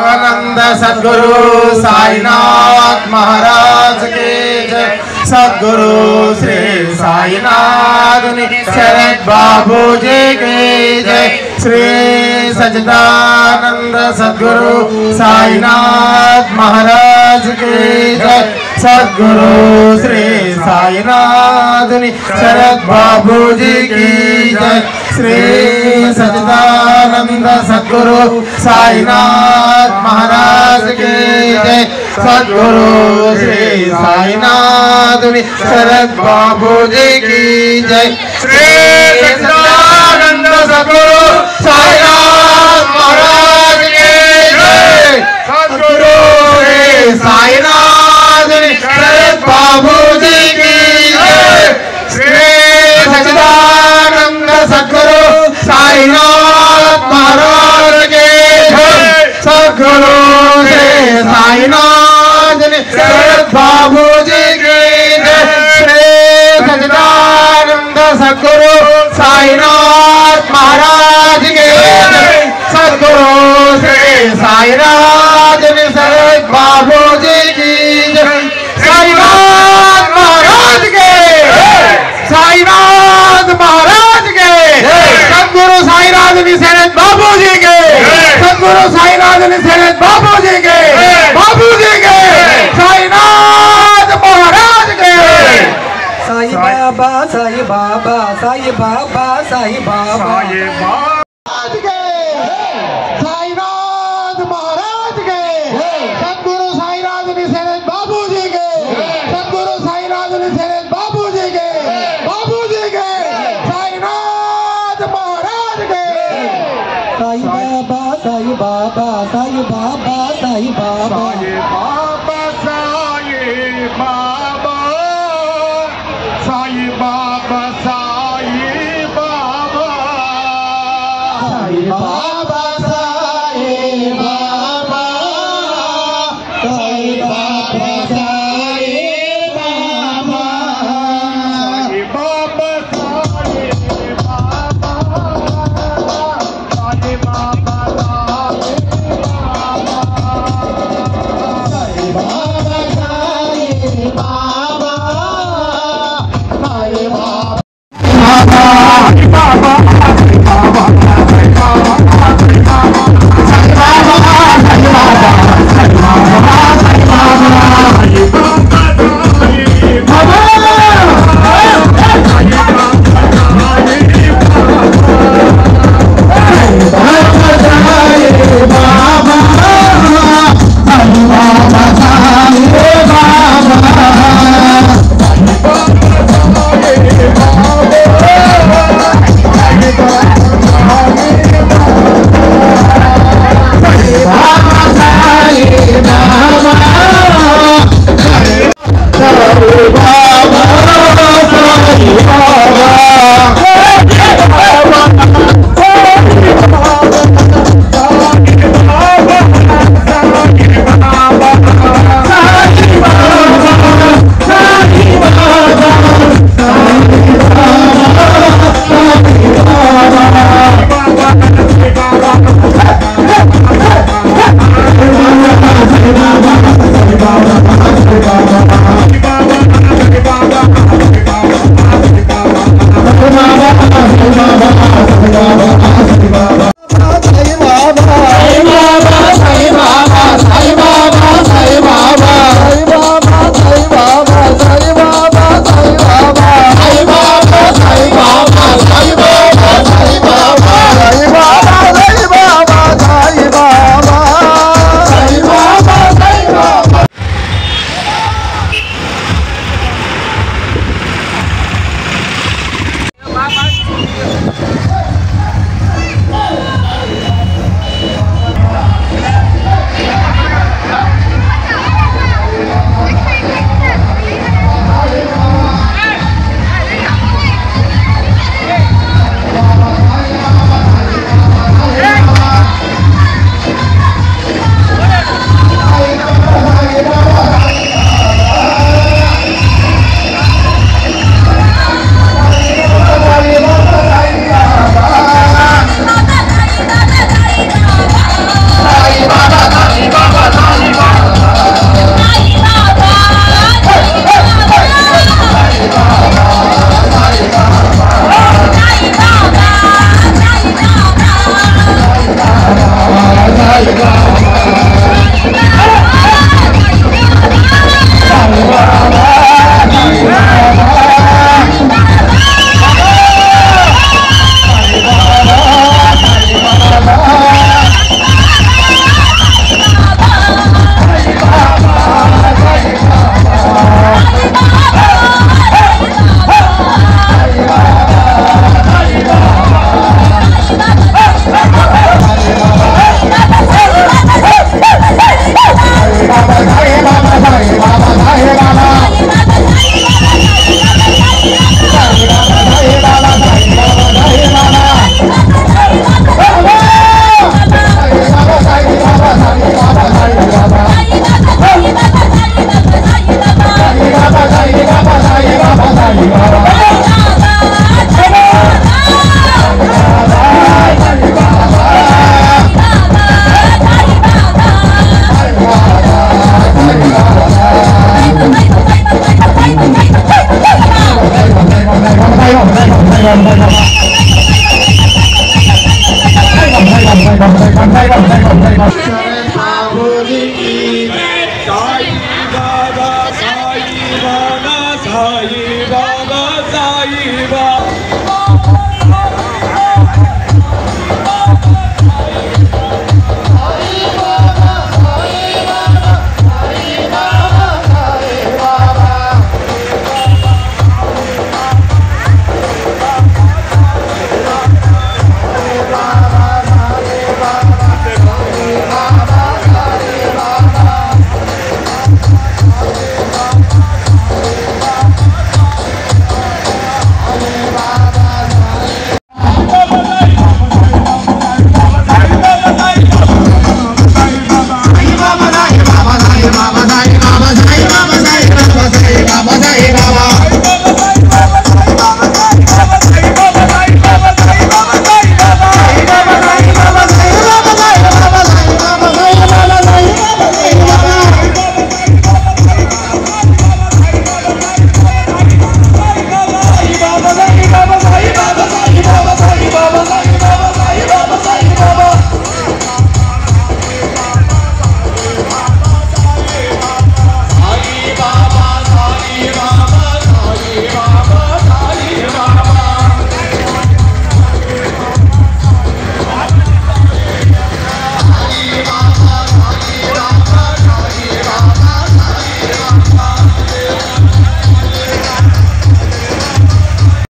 आनंद सद्गुरु साईनाथ महाराज के जय। सद्गुरु श्री साईनाथ शरद बाबू जी के जय। श्री सच्चिदानंद सद्गुरु साईनाथ महाराज के जय। सद्गुरु श्री साईनाथ शरद बाबू जी की जय। श्री सच्चिदानंद सद्गुरु साईनाथ महाराज की जय। सद्गुरु श्री साईनाथ शरद बाबू जी की जय। श्री सच्चिदानंद सद्गुरु साईनाथ महाराज की जय। सद्गुरु श्री साईनाथ शरद बाबू जी की जय। श्री सच्चिदानंद सद्गुरु साईनाथ महाराज के जय। सद्गुरु श्री साईनाथ शरद बाबू जी की जय। श्री सच्चिदानंद सद्गुरु साईनाथ महाराज के जय। सद्गुरु श्री साईनाथ शरद बाबू जी की जय। साईनाथ महाराज के साईनाथ महाराज के सद्गुरु साईनाथ शरद बाबू जी के। सद्गुरु साईनाथ शरद बाबू जी के बाबू जी के साईनाथ महाराज के। साई बाबा साई बाबा साई बाबा साई बाबा साईनाथ महाराज के। सद्गुरु साईनाथ शरद बाबू जी के। सद्गुरु साईनाथ शरद बाबू जी के बाबू जी के साईनाथ महाराज के। साई बाबा साई बाबा साई बाबा साई बाबा साई बाबा साई बाबा साई बाबा साई बाबा साई बाबा साई बाबा साई बाबा साई बाबा साई बाबा साई बाबा సాయి